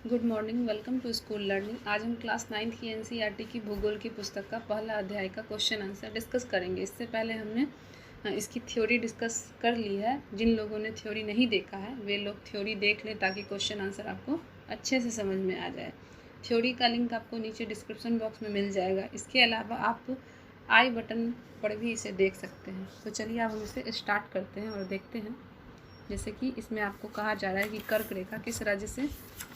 Good morning, welcome to school learning. आज हम class 9th की एनसीईआरटी की भूगोल की पुस्तक का पहला अध्याय का क्वेश्चन आंसर डिस्कस करेंगे। इससे पहले हमने इसकी थ्योरी डिस्कस कर ली है। जिन लोगों ने थ्योरी नहीं देखा है वे लोग थ्योरी देख लें ताकि क्वेश्चन आंसर आपको अच्छे से समझ में आ जाए। थ्योरी का लिंक आपको नीचे डिस्क्रिप्शन बॉक्स में मिल जाएगा। इसके अलावा आप आई बटन पर भी इसे देख सकते हैं। तो चलिए अब हम इसे स्टार्ट करते हैं और देखते हैं। जैसे कि इसमें आपको कहा जा रहा है कि कर्क रेखा किस राज्य से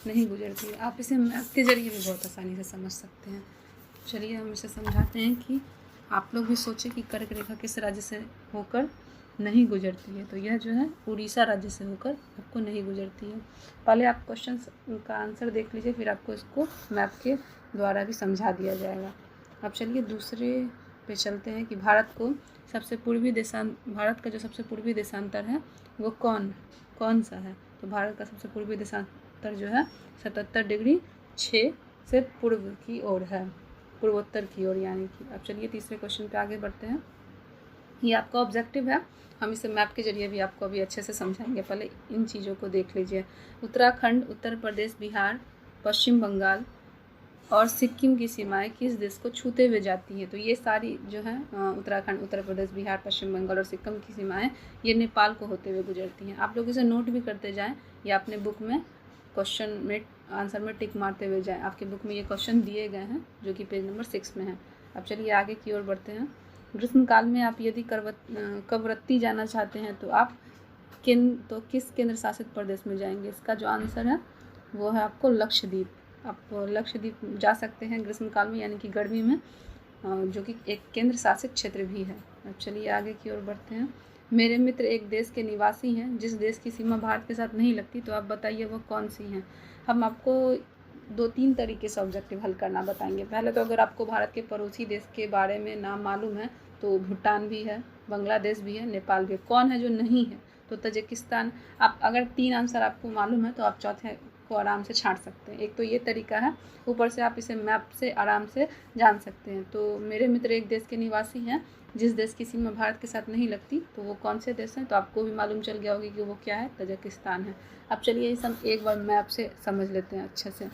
नहीं गुजरती है। आप इसे मैप के जरिए भी बहुत आसानी से समझ सकते हैं। चलिए हम इसे समझाते हैं कि आप लोग भी सोचें कि कर्क रेखा किस राज्य से होकर नहीं गुजरती है। तो यह जो है उड़ीसा राज्य से होकर आपको नहीं गुजरती है। पहले आप क्वेश्चन का आंसर देख लीजिए, फिर आपको इसको मैप के द्वारा भी समझा दिया जाएगा। अब चलिए दूसरे पे चलते हैं कि भारत का जो सबसे पूर्वी देशांतर है वो कौन सा है। तो भारत का सबसे पूर्वी देशांतर जो है 77 डिग्री 6 से पूर्व की ओर है, पूर्वोत्तर की ओर यानी कि। अब चलिए तीसरे क्वेश्चन पे आगे बढ़ते हैं। ये आपका ऑब्जेक्टिव है, हम इसे मैप के जरिए भी आपको अभी अच्छे से समझाएंगे। पहले इन चीज़ों को देख लीजिए। उत्तराखंड, उत्तर प्रदेश, बिहार, पश्चिम बंगाल और सिक्किम की सीमाएं किस देश को छूते हुए जाती हैं। तो ये सारी जो है उत्तराखंड, उत्तर प्रदेश, बिहार, पश्चिम बंगाल और सिक्किम की सीमाएं ये नेपाल को होते हुए गुजरती हैं। आप लोग इसे नोट भी करते जाएं या अपने बुक में क्वेश्चन में आंसर में टिक मारते हुए जाएं। आपके बुक में ये क्वेश्चन दिए गए हैं जो कि पेज नंबर 6 में है। अब चलिए आगे की ओर बढ़ते हैं। ग्रीष्मकाल में आप यदि कवरत्ती जाना चाहते हैं तो आप किस केंद्र शासित प्रदेश में जाएंगे। इसका जो आंसर है वो है आपको लक्षद्वीप। आप लक्षद्वीप जा सकते हैं ग्रीष्मकाल में यानी कि गर्मी में, जो कि एक केंद्र शासित क्षेत्र भी है। अब चलिए आगे की ओर बढ़ते हैं। मेरे मित्र एक देश के निवासी हैं जिस देश की सीमा भारत के साथ नहीं लगती, तो आप बताइए वो कौन सी हैं। हम आपको 2-3 तरीके से ऑब्जेक्टिव हल करना बताएंगे। पहले तो अगर आपको भारत के पड़ोसी देश के बारे में नाम मालूम है तो भूटान भी है, बांग्लादेश भी है, नेपाल भी है। कौन है जो नहीं है, तो तजिकिस्तान। आप अगर 3 आंसर आपको मालूम है तो आप चौथे को आराम से छांट सकते हैं। एक तो ये तरीका है, ऊपर से आप इसे मैप से आराम से जान सकते हैं। तो मेरे मित्र एक देश के निवासी हैं जिस देश की सीमा भारत के साथ नहीं लगती, तो वो कौन से देश हैं। तो आपको भी मालूम चल गया होगा कि वो क्या है, तजिकिस्तान है। अब चलिए इसे हम एक बार मैप से समझ लेते हैं अच्छे से।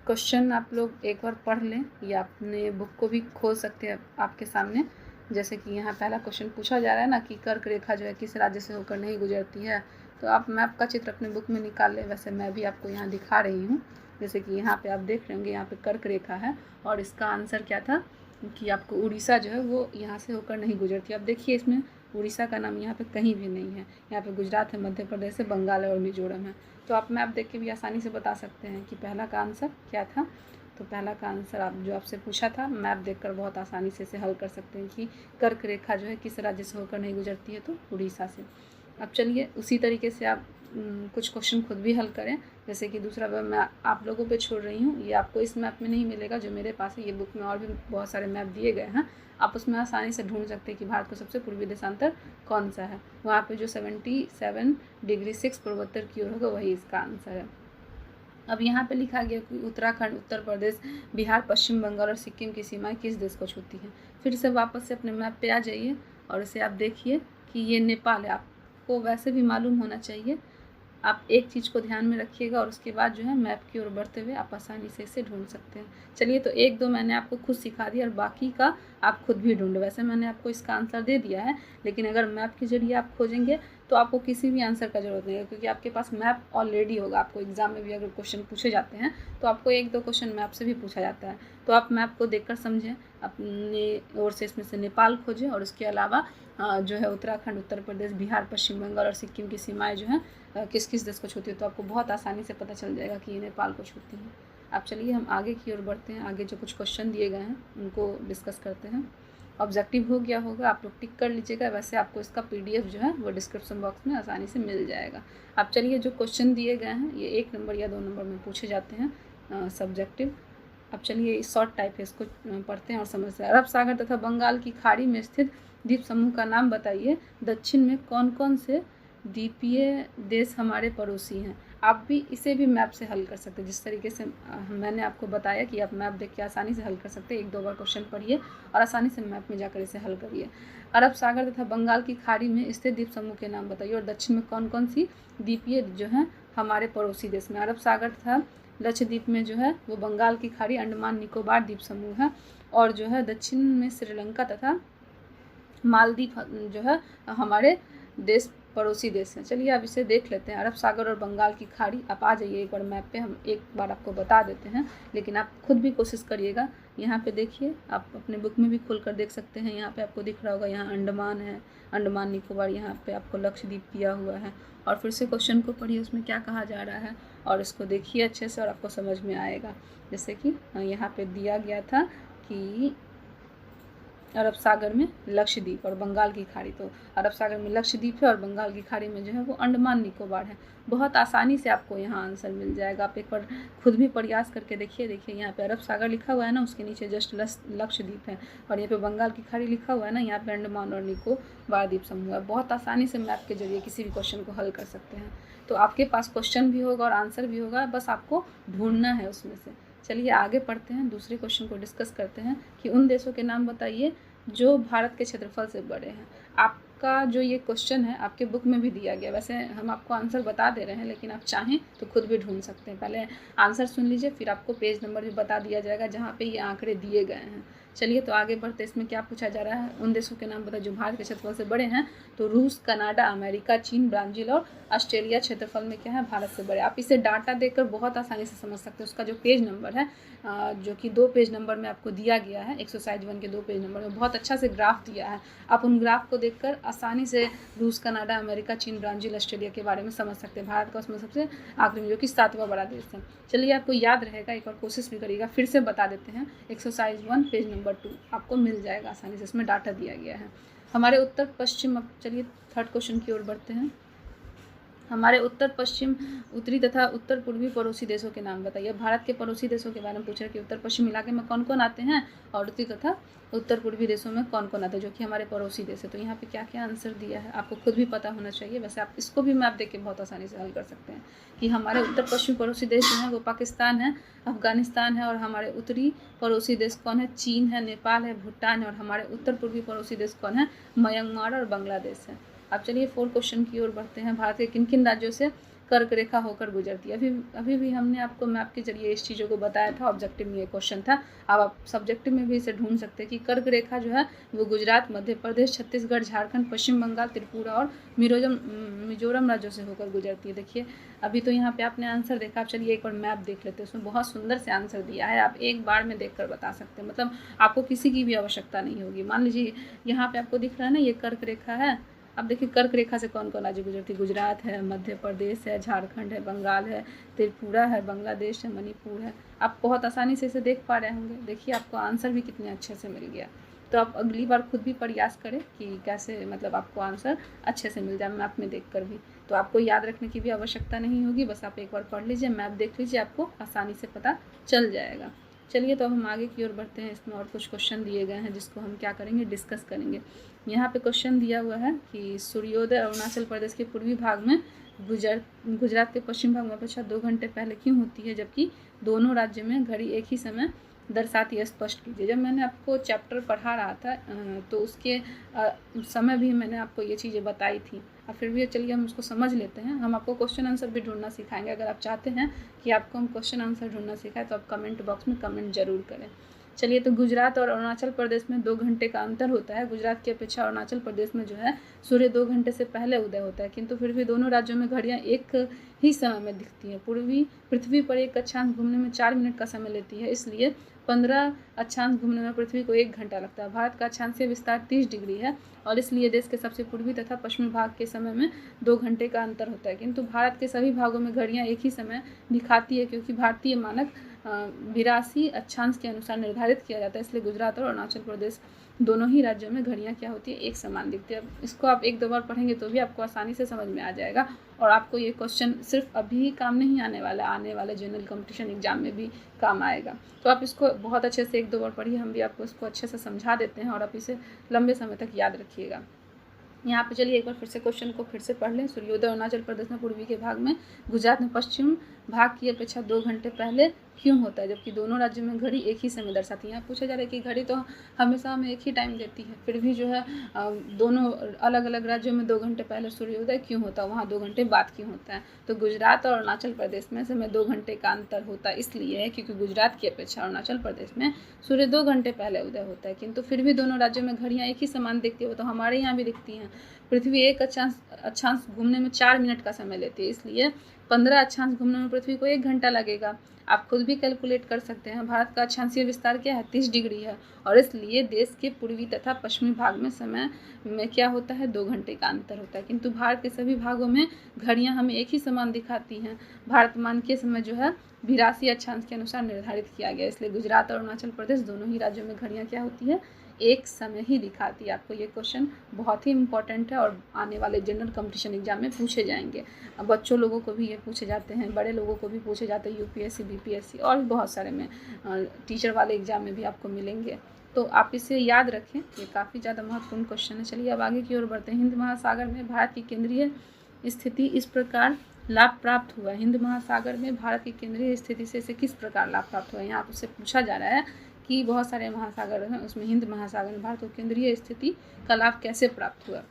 क्वेश्चन आप लोग एक बार पढ़ लें या अपने बुक को भी खोल सकते हैं आपके सामने। जैसे कि यहाँ पहला क्वेश्चन पूछा जा रहा है ना कि कर्क रेखा जो है किस राज्य से होकर नहीं गुजरती है। तो आप मैप का चित्र अपने बुक में निकाल लें। वैसे मैं भी आपको यहाँ दिखा रही हूँ। जैसे कि यहाँ पे आप देख रहे होंगे, यहाँ पे कर्क रेखा है और इसका आंसर क्या था कि आपको उड़ीसा जो है वो यहाँ से होकर नहीं गुजरती। अब देखिए इसमें उड़ीसा का नाम यहाँ पे कहीं भी नहीं है। यहाँ पे गुजरात है, मध्य प्रदेश है, बंगाल है और मिजोरम है। तो आप मैप देख के भी आसानी से बता सकते हैं कि पहला का आंसर क्या था। तो पहला का आंसर आप जो आपसे पूछा था, मैप देखकर बहुत आसानी से इसे हल कर सकते हैं कि कर्क रेखा जो है किस राज्य से होकर नहीं गुजरती है, तो उड़ीसा से। अब चलिए उसी तरीके से आप कुछ क्वेश्चन खुद भी हल करें। जैसे कि दूसरा मैं आप लोगों पे छोड़ रही हूँ, ये आपको इस मैप में नहीं मिलेगा जो मेरे पास है। ये बुक में और भी बहुत सारे मैप दिए गए हैं, आप उसमें आसानी से ढूंढ सकते हैं कि भारत का सबसे पूर्वी देशांतर कौन सा है। वहाँ पे जो 77 डिग्री 6 पूर्वोत्तर की ओर होगा वही इसका आंसर है। अब यहाँ पे लिखा गया कि उत्तराखंड, उत्तर प्रदेश, बिहार, पश्चिम बंगाल और सिक्किम की सीमाएं किस देश को छूती हैं। फिर से वापस से अपने मैप पे आ जाइए और इसे आप देखिए कि ये नेपाल है। आपको वैसे भी मालूम होना चाहिए। आप एक चीज़ को ध्यान में रखिएगा और उसके बाद जो है मैप की ओर बढ़ते हुए आप आसानी से इसे ढूंढ सकते हैं। चलिए तो 1-2 मैंने आपको खुद सिखा दिया और बाकी का आप खुद भी ढूंढो। वैसे मैंने आपको इसका आंसर दे दिया है, लेकिन अगर मैप के जरिए आप खोजेंगे तो आपको किसी भी आंसर का जरूरत नहीं है, क्योंकि आपके पास मैप ऑलरेडी होगा। आपको एग्जाम में भी अगर क्वेश्चन पूछे जाते हैं तो आपको 1-2 क्वेश्चन मैप से भी पूछा जाता है। तो आप मैप को देखकर समझें, अपने ओर से इसमें से नेपाल खोजें और उसके अलावा जो है उत्तराखंड, उत्तर प्रदेश, बिहार, पश्चिम बंगाल और सिक्किम की सीमाएं जो हैं किस किस देश को छूती है। तो आपको बहुत आसानी से पता चल जाएगा कि ये नेपाल को छूती हैं। अब चलिए हम आगे की ओर बढ़ते हैं। आगे जो कुछ क्वेश्चन दिए गए हैं उनको डिस्कस करते हैं। ऑब्जेक्टिव हो गया होगा, आप लोग टिक कर लीजिएगा। वैसे आपको इसका PDF जो है वो डिस्क्रिप्शन बॉक्स में आसानी से मिल जाएगा। अब चलिए जो क्वेश्चन दिए गए हैं ये 1 नंबर या 2 नंबर में पूछे जाते हैं सब्जेक्टिव। अब चलिए शॉर्ट टाइप है, इसको पढ़ते हैं और समझते हैं। अरब सागर तथा बंगाल की खाड़ी में स्थित द्वीप समूह का नाम बताइए। दक्षिण में कौन कौन से द्वीपीय देश हमारे पड़ोसी हैं। आप भी इसे भी मैप से हल कर सकते हैं। जिस तरीके से मैंने आपको बताया कि आप मैप देख के आसानी से हल कर सकते हैं। 1-2 बार क्वेश्चन पढ़िए और आसानी से मैप में जाकर इसे हल करिए। अरब सागर तथा बंगाल की खाड़ी में स्थित द्वीप समूह के नाम बताइए और दक्षिण में कौन कौन सी द्वीपीय जो हैं हमारे पड़ोसी देश में। अरब सागर तथा लक्षद्वीप में जो है वो बंगाल की खाड़ी, अंडमान निकोबार द्वीप समूह है, और जो है दक्षिण में श्रीलंका तथा मालदीव जो है हमारे देश पड़ोसी देश हैं। चलिए अब इसे देख लेते हैं। अरब सागर और बंगाल की खाड़ी, आप आ जाइए एक बार मैप पे, हम एक बार आपको बता देते हैं, लेकिन आप खुद भी कोशिश करिएगा। यहाँ पे देखिए, आप अपने बुक में भी खोल कर देख सकते हैं। यहाँ पे आपको दिख रहा होगा, यहाँ अंडमान है, अंडमान निकोबार, यहाँ पे आपको लक्षद्वीप दिया हुआ है। और फिर से क्वेश्चन को पढ़िए, उसमें क्या कहा जा रहा है, और इसको देखिए अच्छे से और आपको समझ में आएगा। जैसे कि यहाँ पे दिया गया था कि अरब सागर में लक्षद्वीप और बंगाल की खाड़ी, तो अरब सागर में लक्षद्वीप है और बंगाल की खाड़ी में जो है वो अंडमान निकोबार है। बहुत आसानी से आपको यहाँ आंसर मिल जाएगा। आप एक बार खुद भी प्रयास करके देखिए यहाँ पे अरब सागर लिखा हुआ है ना, उसके नीचे जस्ट लक्षद्वीप है, और यहाँ पे बंगाल की खाड़ी लिखा हुआ है ना, यहाँ पे अंडमान और निकोबार द्वीप समूह है। बहुत आसानी से मैप के जरिए किसी भी क्वेश्चन को हल कर सकते हैं। तो आपके पास क्वेश्चन भी होगा और आंसर भी होगा, बस आपको ढूंढना है उसमें से। चलिए आगे पढ़ते हैं, दूसरे क्वेश्चन को डिस्कस करते हैं कि उन देशों के नाम बताइए जो भारत के क्षेत्रफल से बड़े हैं। आपका जो ये क्वेश्चन है आपके बुक में भी दिया गया, वैसे हम आपको आंसर बता दे रहे हैं, लेकिन आप चाहें तो खुद भी ढूंढ सकते हैं। पहले आंसर सुन लीजिए, फिर आपको पेज नंबर भी बता दिया जाएगा जहाँ पे ये आंकड़े दिए गए हैं। चलिए तो आगे बढ़ते, इसमें क्या पूछा जा रहा है, उन देशों के नाम बताइए जो भारत के क्षेत्रफल से बड़े हैं। तो रूस, कनाडा, अमेरिका, चीन, ब्राज़ील और ऑस्ट्रेलिया क्षेत्रफल में क्या है, भारत से बड़े। आप इसे डाटा देखकर बहुत आसानी से समझ सकते हैं। उसका जो पेज नंबर है, जो कि 2 पेज नंबर में आपको दिया गया है, एक्सरसाइज 1 के 2 पेज नंबर में बहुत अच्छा से ग्राफ दिया है। आप उन ग्राफ को देखकर आसानी से रूस, कनाडा, अमेरिका, चीन, ब्राज़ील, ऑस्ट्रेलिया के बारे में समझ सकते हैं। भारत का उसमें सबसे आखिरी में, जो कि 7वां बड़ा देश है। चलिए आपको याद रहेगा, एक बार कोशिश भी करिएगा। फिर से बता देते हैं, एक्सरसाइज 1 पेज नंबर 2 आपको मिल जाएगा आसानी से, इसमें डाटा दिया गया है। हमारे उत्तर पश्चिम, अब चलिए थर्ड क्वेश्चन की ओर बढ़ते हैं। हमारे उत्तर पश्चिम, उत्तरी तथा उत्तर पूर्वी पड़ोसी देशों के नाम बताइए। भारत के पड़ोसी देशों के बारे में पूछ रहे कि उत्तर पश्चिम इलाके में कौन कौन आते हैं, और उत्तरी तथा उत्तर पूर्वी देशों में कौन कौन आते हैं, जो कि हमारे पड़ोसी देश है। तो यहाँ पे क्या क्या आंसर दिया है आपको खुद भी पता होना चाहिए। वैसे आप इसको भी मैप देख के बहुत आसानी से हल कर सकते हैं कि हमारे उत्तर पश्चिम पड़ोसी देश जो है वो पाकिस्तान है, अफगानिस्तान है, और हमारे उत्तरी पड़ोसी देश कौन है, चीन है, नेपाल है, भूटान है, और हमारे उत्तर पूर्वी पड़ोसी देश कौन है, म्यांमार और बांग्लादेश है। अब चलिए 4 क्वेश्चन की ओर बढ़ते हैं। भारत के किन किन राज्यों से कर्क रेखा होकर गुजरती है। अभी भी हमने आपको मैप के जरिए इस चीज़ों को बताया था, ऑब्जेक्टिव में ये क्वेश्चन था। अब आप सब्जेक्टिव में भी इसे ढूंढ सकते हैं कि कर्क रेखा जो है वो गुजरात, मध्य प्रदेश, छत्तीसगढ़, झारखंड, पश्चिम बंगाल, त्रिपुरा और मिजोरम राज्यों से होकर गुजरती है। देखिए अभी तो यहाँ पे आपने आंसर देखा, आप चलिए एक बार मैप देख लेते हैं, उसमें बहुत सुंदर से आंसर दिया है। आप एक बार में देख कर बता सकते हैं, मतलब आपको किसी की भी आवश्यकता नहीं होगी। मान लीजिए यहाँ पे आपको दिख रहा है ना, ये कर्क रेखा है। अब देखिए कर्क रेखा से कौन कौन राज्य गुजरती है, गुजरात है, मध्य प्रदेश है, झारखंड है, बंगाल है, त्रिपुरा है, बांग्लादेश है, मणिपुर है। आप बहुत आसानी से इसे देख पा रहे होंगे। देखिए आपको आंसर भी कितने अच्छे से मिल गया। तो आप अगली बार खुद भी प्रयास करें कि कैसे मतलब आपको आंसर अच्छे से मिल जाए मैप में देखकर भी। तो आपको याद रखने की भी आवश्यकता नहीं होगी, बस आप एक बार पढ़ लीजिए, मैप देख लीजिए, आपको आसानी से पता चल जाएगा। चलिए तो अब हम आगे की ओर बढ़ते हैं। इसमें और कुछ क्वेश्चन दिए गए हैं जिसको हम क्या करेंगे, डिस्कस करेंगे। यहाँ पे क्वेश्चन दिया हुआ है कि सूर्योदय अरुणाचल प्रदेश के पूर्वी भाग में गुजरात के पश्चिम भाग में अपेक्षा 2 घंटे पहले क्यों होती है, जबकि दोनों राज्यों में घड़ी एक ही समय दर्शाती है, स्पष्ट कीजिए। जब मैंने आपको चैप्टर पढ़ा रहा था तो उसके समय भी मैंने आपको ये चीज़ें बताई थी। अब फिर भी चलिए हम उसको समझ लेते हैं। हम आपको क्वेश्चन आंसर भी ढूंढना सिखाएंगे। अगर आप चाहते हैं कि आपको हम क्वेश्चन आंसर ढूंढना सिखाएं तो आप कमेंट बॉक्स में कमेंट जरूर करें। चलिए तो गुजरात और अरुणाचल प्रदेश में 2 घंटे का अंतर होता है। गुजरात की अपेक्षा अरुणाचल प्रदेश में जो है सूर्य 2 घंटे से पहले उदय होता है, किंतु फिर भी दोनों राज्यों में घड़ियाँ एक ही समय में दिखती हैं। पृथ्वी पर एक अक्षांश घूमने में 4 मिनट का समय लेती है, इसलिए 15 अक्षांश घूमने में पृथ्वी को 1 घंटा लगता है। भारत का अक्षांशीय विस्तार 30 डिग्री है और इसलिए देश के सबसे पूर्वी तथा पश्चिमी भाग के समय में 2 घंटे का अंतर होता है, किंतु भारत के सभी भागों में घड़ियाँ एक ही समय दिखाती है, क्योंकि भारतीय मानक 82 अक्षांश के अनुसार निर्धारित किया जाता है। इसलिए गुजरात और अरुणाचल प्रदेश दोनों ही राज्यों में घड़ियाँ क्या होती है, एक समान दिखती है। अब इसको आप 1-2 बार पढ़ेंगे तो भी आपको आसानी से समझ में आ जाएगा और आपको ये क्वेश्चन सिर्फ अभी काम नहीं आने वाला, आने वाले जनरल कंपटीशन एग्जाम में भी काम आएगा। तो आप इसको बहुत अच्छे से 1-2 बार पढ़िए, हम भी आपको इसको अच्छे से समझा देते हैं और आप इसे लंबे समय तक याद रखिएगा। यहाँ पे चलिए एक बार फिर से क्वेश्चन को फिर से पढ़ लें। सूर्योदय अरुणाचल प्रदेश में पूर्वी के भाग में, गुजरात में पश्चिम भाग की अपेक्षा 2 घंटे पहले क्यों होता है, जबकि दोनों राज्यों में घड़ी एक ही समय दर्शाती है। यहाँ पूछा जा रहा है कि घड़ी तो हमेशा हमें एक ही टाइम देती है, फिर भी जो है दोनों अलग अलग राज्यों में 2 घंटे पहले सूर्योदय क्यों होता है, वहाँ 2 घंटे बाद क्यों होता है। तो गुजरात और अरुणाचल प्रदेश में समय 2 घंटे का अंतर होता है, इसलिए है क्योंकि गुजरात की अपेक्षा अरुणाचल प्रदेश में सूर्य 2 घंटे पहले उदय होता है, किंतु फिर भी दोनों राज्यों में घड़ियाँ एक ही समान दिखती है। वो तो हमारे यहाँ भी दिखती हैं। पृथ्वी एक अक्षांश घूमने में 4 मिनट का समय लेती है, इसलिए 15 अक्षांश घूमने में पृथ्वी को 1 घंटा लगेगा। आप खुद भी कैलकुलेट कर सकते हैं। भारत का अक्षांशीय विस्तार क्या है, 30 डिग्री है, और इसलिए देश के पूर्वी तथा पश्चिमी भाग में समय में क्या होता है, 2 घंटे का अंतर होता है। किंतु भारत के सभी भागों में घड़ियां हमें एक ही समान दिखाती हैं। भारतमान के समय जो है 82 अक्षांश के अनुसार निर्धारित किया गया, इसलिए गुजरात और अरुणाचल प्रदेश दोनों ही राज्यों में घड़ियां क्या होती है, एक समय ही दिखाती है। आपको ये क्वेश्चन बहुत ही इंपॉर्टेंट है और आने वाले जनरल कंपटीशन एग्जाम में पूछे जाएंगे। अब बच्चों लोगों को भी ये पूछे जाते हैं, बड़े लोगों को भी पूछे जाते हैं, यूपीएससी बीपीएससी और भी बहुत सारे में टीचर वाले एग्जाम में भी आपको मिलेंगे। तो आप इसे याद रखें, ये काफ़ी ज़्यादा महत्वपूर्ण क्वेश्चन है। चलिए अब आगे की ओर बढ़ते हैं। हिंद महासागर में भारत की केंद्रीय स्थिति इस प्रकार लाभ प्राप्त हुआ। हिंद महासागर में भारत की केंद्रीय स्थिति से इसे किस प्रकार लाभ प्राप्त हुआ। यहाँ आपसे पूछा जा रहा है कि बहुत सारे महासागर हैं, उसमें हिंद महासागर में भारत को केंद्रीय स्थिति का लाभ कैसे प्राप्त हुआ।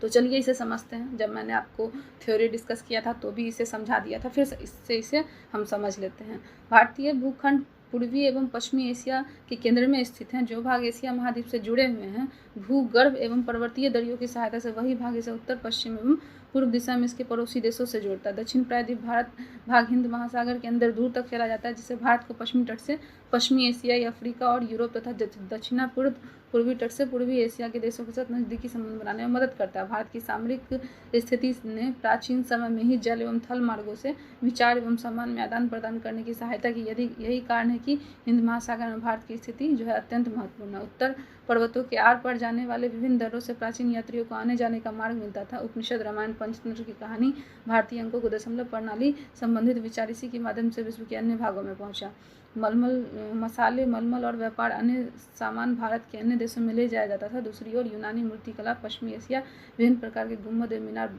तो चलिए इसे समझते हैं। जब मैंने आपको थ्योरी डिस्कस किया था तो भी इसे समझा दिया था, फिर इसे हम समझ लेते हैं। भारतीय भूखंड पूर्वी एवं पश्चिमी एशिया के केंद्र में स्थित हैं। जो भाग एशिया महाद्वीप से जुड़े हुए हैं, भूगर्भ एवं पर्वतीय दरियों की सहायता से वही भाग इसे उत्तर पश्चिम एवं पूर्व दिशा में इसके पड़ोसी देशों से जोड़ता है। दक्षिण प्रायद्वीप भारत भाग हिंद महासागर के अंदर दूर तक चला जाता है, जिससे भारत को पश्चिमी तट से पश्चिमी एशिया, अफ्रीका और यूरोप तथा दक्षिणापूर्व पूर्वी तट से पूर्वी एशिया के देशों के साथ नज़दीकी संबंध बनाने में मदद करता है। भारत की सामरिक स्थिति ने प्राचीन समय में ही जल एवं थल मार्गों से विचार एवं सामान में आदान प्रदान करने की सहायता की। यही कारण है कि हिंद महासागर में भारत की स्थिति जो है अत्यंत महत्वपूर्ण है। उत्तर पर्वतों के आर पार जाने वाले विभिन्न दरों से प्राचीन यात्रियों को आने जाने का मार्ग मिलता था। उपनिषद, रामायण, पंचतंत्र की कहानी, भारतीय अंकों को दशमलव प्रणाली संबंधित विचार इसी के माध्यम से विश्व के अन्य भागों में पहुंचा। मसाले, मलमल और व्यापार अन्य सामान भारत के अन्य देशों में ले जाया जाता था। दूसरी ओर यूनानी मूर्तिकला, पश्चिमी एशिया विभिन्न प्रकार के गुम्बद एवं मीनार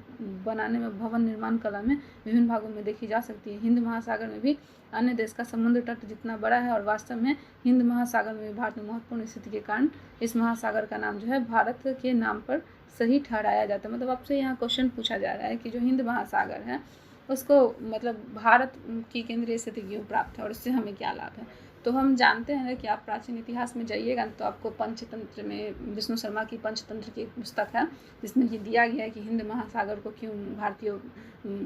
बनाने में, भवन निर्माण कला में विभिन्न भागों में देखी जा सकती है। हिंद महासागर में भी अन्य देश का समुद्र तट जितना बड़ा है, और वास्तव में हिंद महासागर में भी भारत में महत्वपूर्ण स्थिति के कारण इस महासागर का नाम जो है भारत के नाम पर सही ठहराया जाता है। मतलब आपसे यहाँ क्वेश्चन पूछा जा रहा है कि जो हिंद महासागर है उसको मतलब भारत की केंद्रीय स्थिति क्यों प्राप्त है और इससे हमें क्या लाभ है। तो हम जानते हैं कि आप प्राचीन इतिहास में जाइएगा तो आपको पंचतंत्र में विष्णु शर्मा की पंचतंत्र की एक पुस्तक है जिसमें ये दिया गया है कि हिंद महासागर को क्यों भारतीयों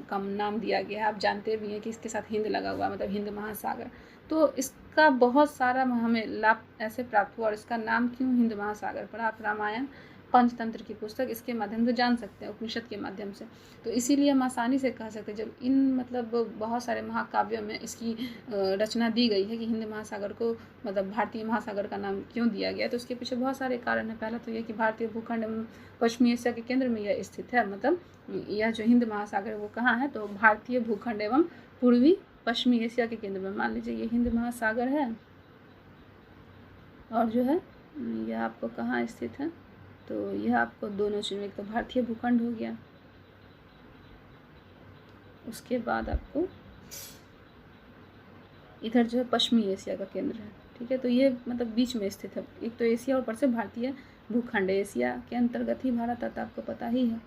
का नाम दिया गया है। आप जानते भी हैं कि इसके साथ हिंद लगा हुआ मतलब हिंद महासागर, तो इसका बहुत सारा हमें लाभ ऐसे प्राप्त हुआ और इसका नाम क्यों हिंद महासागर पड़ा। आप रामायण, पंचतंत्र की पुस्तक इसके माध्यम से जान सकते हैं, उपनिषद के माध्यम से। तो इसीलिए हम आसानी से कह सकते हैं जब इन मतलब बहुत सारे महाकाव्यों में इसकी रचना दी गई है कि हिंद महासागर को मतलब भारतीय महासागर का नाम क्यों दिया गया, तो उसके पीछे बहुत सारे कारण हैं। पहला तो यह कि भारतीय भूखंड एवं पश्चिमी एशिया के केंद्र में यह स्थित है। मतलब यह जो हिंद महासागर है वो कहाँ है, तो भारतीय भूखंड एवं पूर्वी पश्चिमी एशिया के केंद्र में। मान लीजिए ये हिंद महासागर है और जो है यह आपको कहाँ स्थित है, तो यह आपको दोनों चीज़ में, एक तो भारतीय भूखंड हो गया, उसके बाद आपको इधर जो है पश्चिमी एशिया का केंद्र है। ठीक है, तो ये मतलब बीच में स्थित है। एक तो एशिया और ऊपर से भारतीय भूखंड, एशिया के अंतर्गत ही भारत आता, आपको पता ही है।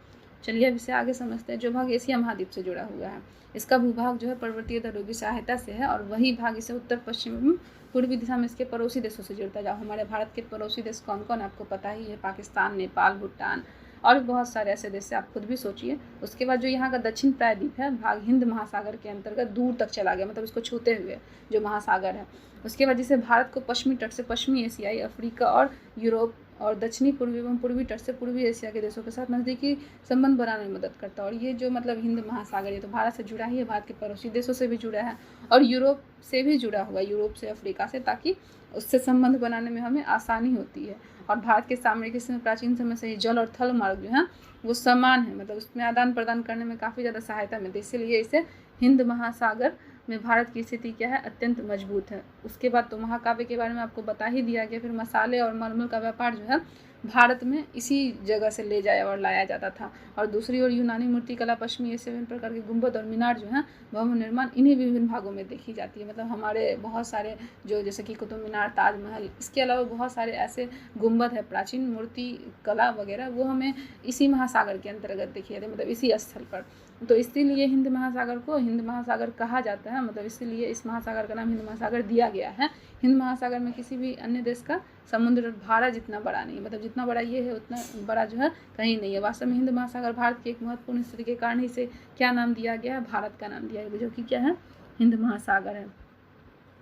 चलिए अब इसे आगे समझते हैं। जो भाग एशिया महाद्वीप से जुड़ा हुआ है इसका भूभाग जो है पर्वतीय दर्रों की सहायता से है और वही भाग इसे उत्तर पश्चिम पूर्वी दिशा में इसके पड़ोसी देशों से जुड़ता जाओ। हमारे भारत के पड़ोसी देश कौन कौन आपको पता ही है, पाकिस्तान, नेपाल, भूटान और भी बहुत सारे ऐसे देश से आप खुद भी सोचिए। उसके बाद जो यहाँ का दक्षिण प्रायद्वीप है भाग हिंद महासागर के अंतर्गत दूर तक चला गया, मतलब इसको छूते हुए जो महासागर है। उसके बाद जिसे भारत को पश्चिमी तट से पश्चिमी एशियाई, अफ्रीका और यूरोप और दक्षिणी पूर्वी एवं पूर्वी तट से पूर्वी एशिया के देशों के साथ नज़दीकी संबंध बनाने में मदद करता है। और ये जो मतलब हिंद महासागर, ये तो भारत से जुड़ा ही है, भारत के पड़ोसी देशों से भी जुड़ा है और यूरोप से भी जुड़ा हुआ है, यूरोप से, अफ्रीका से, ताकि उससे संबंध बनाने में हमें आसानी होती है। और भारत के सामरिक स्थिति में प्राचीन समय से ही जल और थल मार्ग जो है वो समान है, मतलब उसमें आदान प्रदान करने में काफ़ी ज़्यादा सहायता मिलती है, इसीलिए इसे हिंद महासागर में भारत की स्थिति क्या है, अत्यंत मजबूत है। उसके बाद तो महाकाव्य के बारे में आपको बता ही दिया गया। फिर मसाले और मलमल का व्यापार जो है भारत में इसी जगह से ले जाया और लाया जाता था। और दूसरी ओर यूनानी मूर्तिकला, पश्चिमी एशिया, विभिन्न प्रकार के गुंबद और मीनार जो है भवन निर्माण इन्हीं विभिन्न भागों में देखी जाती है। मतलब हमारे बहुत सारे जो जैसे कि कुतुब मीनार, ताजमहल, इसके अलावा बहुत सारे ऐसे गुंबद है, प्राचीन मूर्ति कला वगैरह, वो हमें इसी महासागर के अंतर्गत देखी जाती है, मतलब इसी स्थल पर। तो इसीलिए हिंद महासागर को हिंद महासागर कहा जाता है, मतलब इसीलिए इस महासागर का नाम हिंद महासागर दिया गया है। हिंद महासागर में किसी भी अन्य देश का समुद्र भारत जितना बड़ा नहीं है, मतलब जितना बड़ा ये है उतना बड़ा जो है कहीं नहीं है। वास्तव में हिंद महासागर भारत की एक महत्वपूर्ण स्थिति के कारण इसे क्या नाम दिया गया है, भारत का नाम दिया गया, जो कि क्या है, हिंद महासागर है।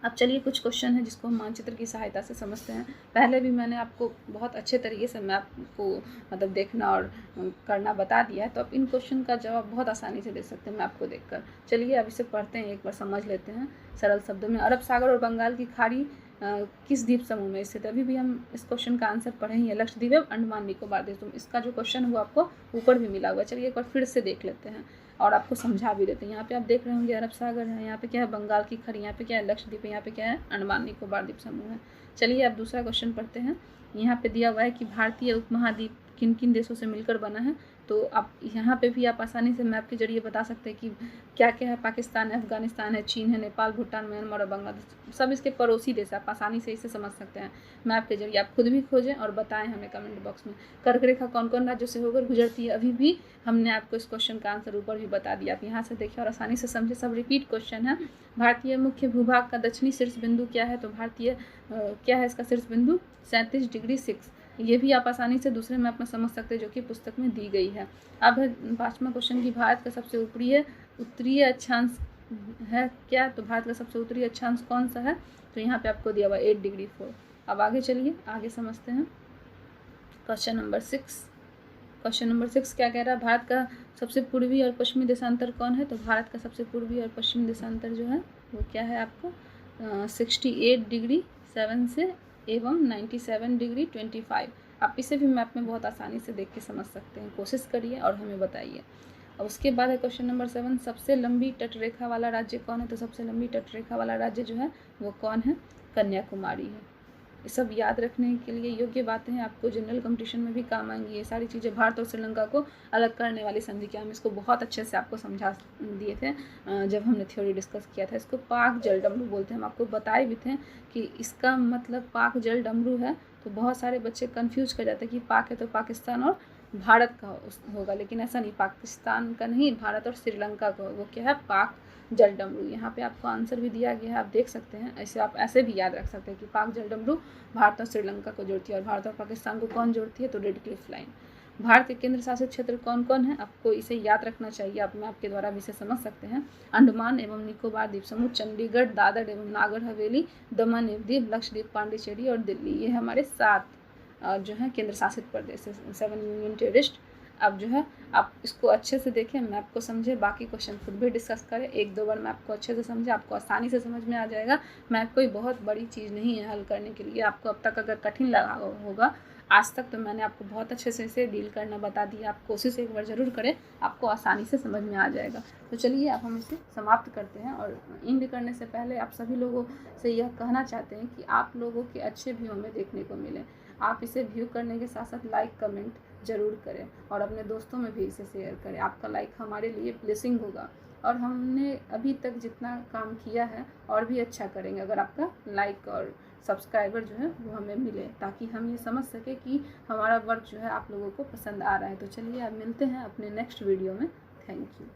अब चलिए कुछ क्वेश्चन है जिसको हम मानचित्र की सहायता से समझते हैं। पहले भी मैंने आपको बहुत अच्छे तरीके से मैप को मतलब देखना और करना बता दिया है, तो आप इन क्वेश्चन का जवाब बहुत आसानी से दे सकते हैं मैप को देखकर। चलिए अब इसे पढ़ते हैं, एक बार समझ लेते हैं सरल शब्दों में। अरब सागर और बंगाल की खाड़ी किस द्वीप समूह में स्थित है? अभी भी हम इस क्वेश्चन का आंसर पढ़े ही है, लक्षद्वीप एवं अंडमान निकोबार द्वीप समूह। इसका जो क्वेश्चन है वो आपको ऊपर भी मिला हुआ है। चलिए एक बार फिर से देख लेते हैं और आपको समझा भी देते हैं। यहाँ पे आप देख रहे होंगे अरब सागर है, यहाँ पे क्या है, बंगाल की खाड़ी, यहाँ पे क्या है, लक्षद्वीप है, यहाँ पे क्या है, अंडमान निकोबार द्वीप समूह है। चलिए अब दूसरा क्वेश्चन पढ़ते हैं। यहाँ पे दिया हुआ है कि भारतीय उपमहाद्वीप किन किन देशों से मिलकर बना है। तो आप यहाँ पे भी आप आसानी से मैप के जरिए बता सकते हैं कि क्या क्या है, पाकिस्तान है, अफगानिस्तान है, चीन है, नेपाल, भूटान, म्यांमार और बांग्लादेश, सब इसके पड़ोसी देश। आप आसानी से इसे समझ सकते हैं मैप के जरिए। आप खुद भी खोजें और बताएं हमें कमेंट बॉक्स में। कर्क रेखा कौन कौन राज्यों से होकर गुजरती है? अभी भी हमने आपको इस क्वेश्चन का आंसर ऊपर भी बता दिया, आप यहाँ से देखिए और आसानी से समझे। सब रिपीट क्वेश्चन है। भारतीय मुख्य भूभाग का दक्षिणी शीर्ष बिंदु क्या है? तो भारतीय क्या है इसका शीर्ष बिंदु? 37 डिग्री 6। ये भी आप आसानी से दूसरे मैप में समझ सकते हैं जो कि पुस्तक में दी गई है। अब है 5वां क्वेश्चन की भारत का सबसे उत्तरीय अक्षांश है क्या? तो भारत का सबसे उत्तरीय अक्षांश कौन सा है? तो यहाँ पे आपको दिया हुआ 8 डिग्री 4। अब आगे चलिए आगे समझते हैं क्वेश्चन नंबर 6। क्वेश्चन नंबर 6 क्या कह रहा है? भारत का सबसे पूर्वी और पश्चिमी देशांतर कौन है? तो भारत का सबसे पूर्वी और पश्चिमी देशांतर जो है वो क्या है आपको 68 डिग्री 7 से एवं 97 डिग्री 25। आप इसे भी मैप में बहुत आसानी से देख के समझ सकते हैं। कोशिश करिए और हमें बताइए। और उसके बाद है क्वेश्चन नंबर 7, सबसे लंबी तटरेखा वाला राज्य कौन है? तो सबसे लंबी तटरेखा वाला राज्य जो है वो कौन है? कन्याकुमारी है। ये सब याद रखने के लिए योग्य बातें हैं, आपको जनरल कंपटीशन में भी काम आएंगी। ये सारी चीज़ें भारत और श्रीलंका को अलग करने वाली संधि क्या, हम इसको बहुत अच्छे से आपको समझा दिए थे जब हमने थ्योरी डिस्कस किया था। इसको पाक जल डमरू बोलते हैं। हम आपको बताए भी थे कि इसका मतलब पाक जल डमरू है। तो बहुत सारे बच्चे कन्फ्यूज कर जाते हैं कि पाक है तो पाकिस्तान और भारत का होगा, लेकिन ऐसा नहीं, पाकिस्तान का नहीं, भारत और श्रीलंका का। वो क्या है? पाक जल डमरू। यहाँ पे आपको आंसर भी दिया गया है, आप देख सकते हैं। ऐसे आप ऐसे भी याद रख सकते हैं कि पाक जल डमरू भारत और श्रीलंका को जोड़ती है। और भारत और पाकिस्तान को कौन जोड़ती है? तो रेड क्लिफ लाइन। भारत के केंद्र शासित क्षेत्र कौन कौन है? आपको इसे याद रखना चाहिए। आप मैप के द्वारा भी इसे समझ सकते हैं। अंडमान एवं निकोबार द्वीप समूह, चंडीगढ़, दादर एवं नागर हवेली, दमन एवं दीव, लक्षद्वीप, पांडिचेरी और दिल्ली। ये हमारे 7 जो है केंद्र शासित प्रदेश है, 7 यूनियन टेरिस्ट। अब जो है आप इसको अच्छे से देखें, मैप को समझे, बाकी क्वेश्चन खुद भी डिस्कस करें। 1-2 बार मैप को अच्छे से समझे, आपको आसानी से समझ में आ जाएगा। मैप कोई बहुत बड़ी चीज़ नहीं है हल करने के लिए। आपको अब तक अगर कठिन लगा होगा आज तक, तो मैंने आपको बहुत अच्छे से इसे डील करना बता दिया। आप कोशिश एक बार ज़रूर करें, आपको आसानी से समझ में आ जाएगा। तो चलिए अब हम इसे समाप्त करते हैं। और एंड करने से पहले आप सभी लोगों से यह कहना चाहते हैं कि आप लोगों के अच्छे व्यू हमें देखने को मिले। आप इसे व्यू करने के साथ साथ लाइक कमेंट ज़रूर करें और अपने दोस्तों में भी इसे शेयर करें। आपका लाइक हमारे लिए ब्लेसिंग होगा और हमने अभी तक जितना काम किया है और भी अच्छा करेंगे अगर आपका लाइक और सब्सक्राइबर जो है वो हमें मिले, ताकि हम ये समझ सके कि हमारा वर्क जो है आप लोगों को पसंद आ रहा है। तो चलिए अब मिलते हैं अपने नेक्स्ट वीडियो में। Thank you.